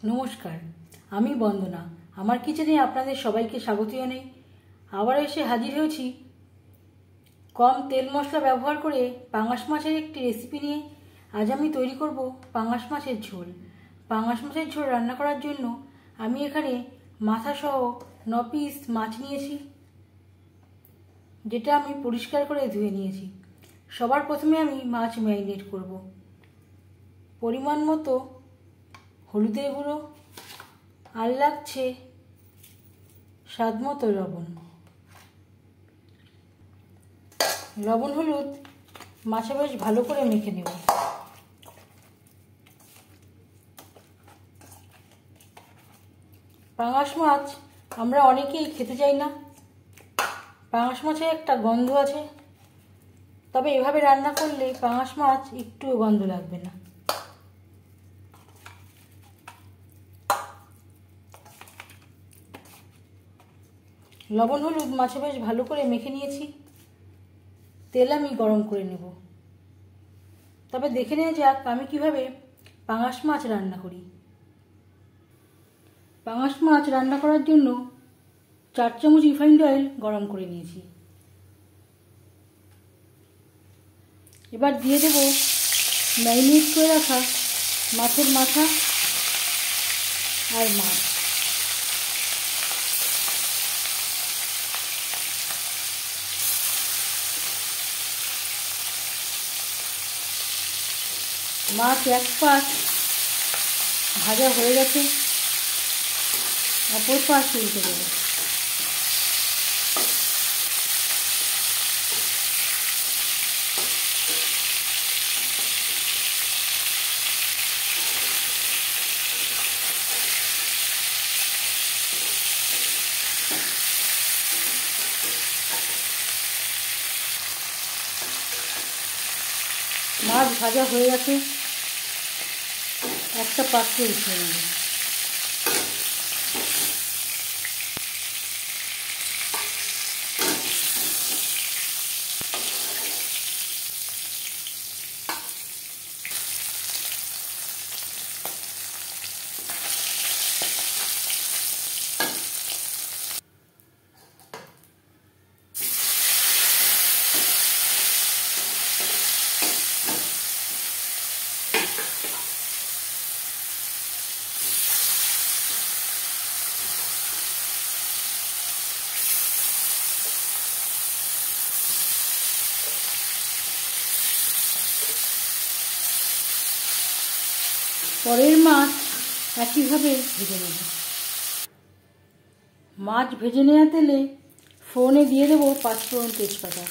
নমস্কার, আমি বন্দনা। আমার কিচেনে আপনাদের সবাইকে স্বাগত জানাই। আবার এসে হাজির হয়েছি কম তেল মশলা ব্যবহার করে পাঙাশ মাছের একটি রেসিপি নিয়ে। আজ আমি তৈরি করব পাঙাশ মাছের ঝোল। পাঙাশ মাছের ঝোল রান্না করার জন্য আমি এখানে মাথাসহ 9 পিস মাছ নিয়েছি, যেটা আমি পরিষ্কার করে ধুয়ে নিয়েছি। সবার প্রথমে আমি মাছ ম্যারিনেট করব। পরিমাণ মতো হলুদের গুঁড়ো, আর লাগছে স্বাদ মতো লবণ। লবণ হলুদ মাছে বেশ ভালো করে মেখে নেব। পাঙাশ মাছ আমরা অনেকেই খেতে চাই না। পাঙাশ মাছের একটা গন্ধ আছে, তবে এভাবে রান্না করলে পাঙাশ মাছ একটুও গন্ধ লাগবে না। লবণ হলুদ মাছে বেশ ভালো করে মেখে নিয়েছি। তেল আমি গরম করে নেব। তবে দেখে নেওয়া যাক আমি কিভাবে পাঙাশ মাছ রান্না করি। পাঙাশ মাছ রান্না করার জন্য 4 চামচ রিফাইন্ড অয়েল গরম করে নিয়েছি। এবার দিয়ে দেব ম্যারিনেট করে রাখা মাছের মাথা আর মাছ। মাছ এক পাশ ভাজা হয়ে গেছে, অপর পাশ উল্টে দেব। মাছ ভাজা হয়ে গেছে, একটা পাত্রে উঠিয়ে নেব। পরের মাছ একইভাবে ভেজে নেব। মাছ ভেজে নেওয়া তেলে ফোড়নে দিয়ে দেবো 5 ফোড়ন তেজপাতা।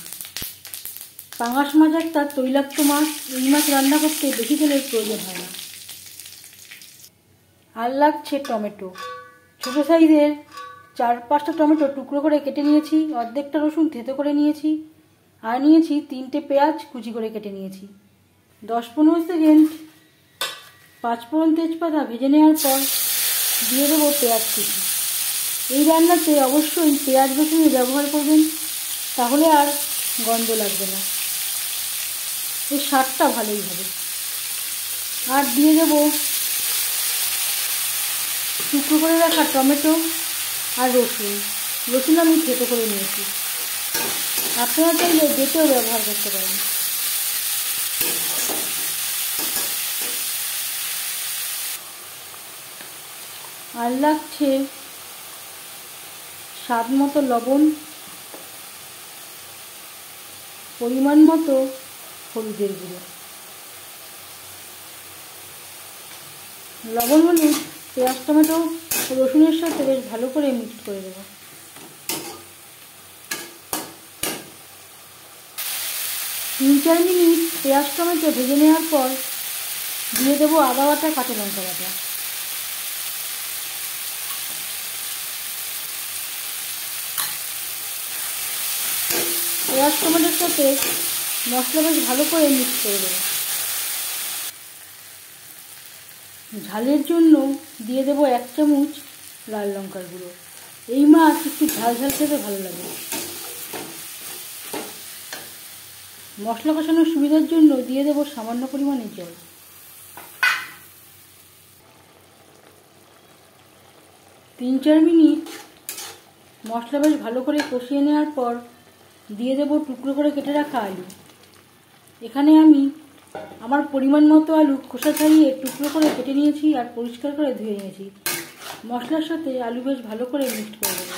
পাঙাশ মাছ একটা তৈলাক্ত মাছ, এই মাছ রান্না করতে বেশি তেলের প্রয়োজন হয় না। আর লাগছে টমেটো। ছোটো সাইজের 4-5টা টমেটো টুকরো করে কেটে নিয়েছি, অর্ধেকটা রসুন থেতো করে নিয়েছি, আর নিয়েছি 3টে পেঁয়াজ কুচি করে কেটে নিয়েছি। 10-15 সেকেন্ড 5 ফোড়ন তেজপাতা ভেজে নেওয়ার পর দিয়ে দেবো পেঁয়াজ কুচি। এই রান্নাতে অবশ্যই পেঁয়াজ রসুনের ব্যবহার করবেন, তাহলে আর গন্ধ লাগবে না, এর স্বাদটা ভালোই হবে। আর দিয়ে দেবো টুকরো করে রাখা টমেটো আর রসুন আমি থেতো করে নিয়েছি। আপনারা চাইলে বেটেও ব্যবহার করতে পারেন। আর লাগছে স্বাদ মতো লবণ, পরিমাণ মতো হলুদের গুঁড়ো। লবণ হলুদ পেঁয়াজ টমেটো রসুনের সাথে বেশ ভালো করে মিক্স করে দেবো। তিন 4 মিনিট পেঁয়াজ টমেটো ভেজে নেওয়ার পর দিয়ে দেবো আদা বাটা, কাঁচা লঙ্কা বাটা। পেঁয়াজ টমেটোর সাথে মশলা বেশ ভালো করে মিক্স করে দেবো। ঝালের জন্য দিয়ে দেবো 1 চামচ লাল লঙ্কার গুঁড়ো। এই মাছ একটু ঝাল ঝাল খেতে ভালো লাগে। মশলা কষানোর সুবিধার জন্য দিয়ে দেবো সামান্য পরিমাণে জল। 3-4 মিনিট মশলা বেশ ভালো করে কষিয়ে নেওয়ার পর দিয়ে দেব টুকরো করে কেটে রাখা আলু। এখানে আমি আমার পরিমাণ মতো আলু খোসা ছাড়িয়ে টুকরো করে কেটে নিয়েছি আর পরিষ্কার করে ধুয়ে নিয়েছি। মশলার সাথে আলু বেশ ভালো করে মিক্সড করে দেব।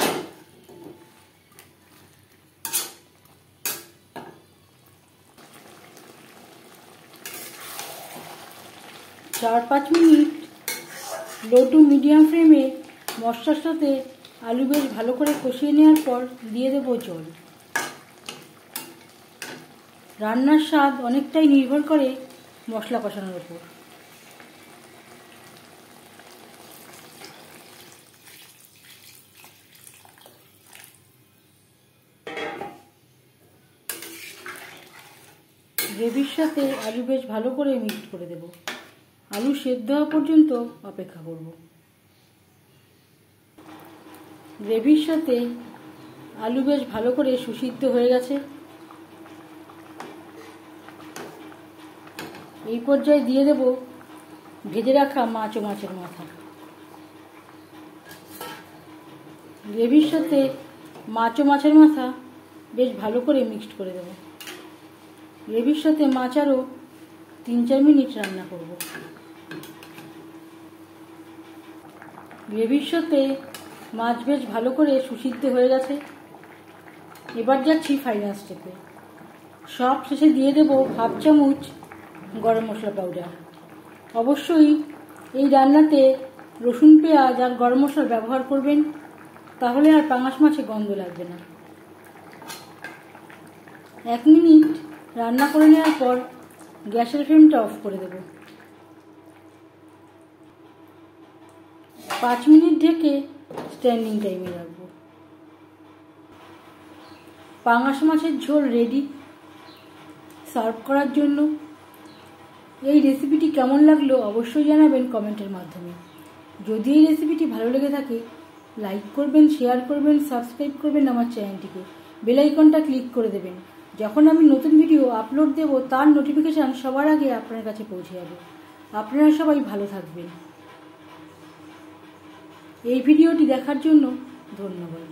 চার 5 মিনিট লো টু মিডিয়াম ফ্লেমে মশলার সাথে আলু বেশ ভালো করে কষিয়ে নেওয়ার পর দিয়ে দেব জল। রান্নার স্বাদ অনেকটাই নির্ভর করে মশলা কষানোর উপর। গ্রেভির সাথে আলু বেশ ভালো করে মিক্সড করে দেব। আলু সেদ্ধ হওয়া পর্যন্ত অপেক্ষা করব। গ্রেভির সাথে আলু বেশ ভালো করে সুসিদ্ধ হয়ে গেছে। এই পর্যায়ে দিয়ে দেব ভেজে রাখা মাছ ও মাছের মাথা। গ্রেভির সাথে মাছ ও মাছের মাথা বেশ ভালো করে মিক্সড করে দেব। গ্রেভির সাথে মাছ আরও 3-4 মিনিট রান্না করব। গ্রেভির সাথে মাছ বেশ ভালো করে সুসিদ্ধ হয়ে গেছে। এবার যাচ্ছি ফাইনাল স্টেপে। সব শেষে দিয়ে দেব 1/2 চামচ গরম মশলা পাউডার। অবশ্যই এই রান্নাতে রসুন, পেঁয়াজ আর গরম মশলা ব্যবহার করবেন, তাহলে আর পাঙাশ মাছে গন্ধ লাগবে না। 1 মিনিট রান্না করে নেওয়ার পর গ্যাসের ফ্লেমটা অফ করে দেব। 5 মিনিট ঢেকে স্ট্যান্ডিং টাইমে রাখবো। পাঙাশ মাছের ঝোল রেডি সার্ভ করার জন্য। এই রেসিপিটি কেমন লাগলো অবশ্যই জানাবেন কমেন্টের মাধ্যমে। যদি এই রেসিপিটি ভালো লেগে থাকে লাইক করবেন, শেয়ার করবেন, সাবস্ক্রাইব করবেন আমার চ্যানেলটিকে, বেল আইকনটা ক্লিক করে দেবেন। যখন আমি নতুন ভিডিও আপলোড দেব তার নোটিফিকেশান সবার আগে আপনার কাছে পৌঁছে যাবে। আপনারা সবাই ভালো থাকবেন। এই ভিডিওটি দেখার জন্য ধন্যবাদ।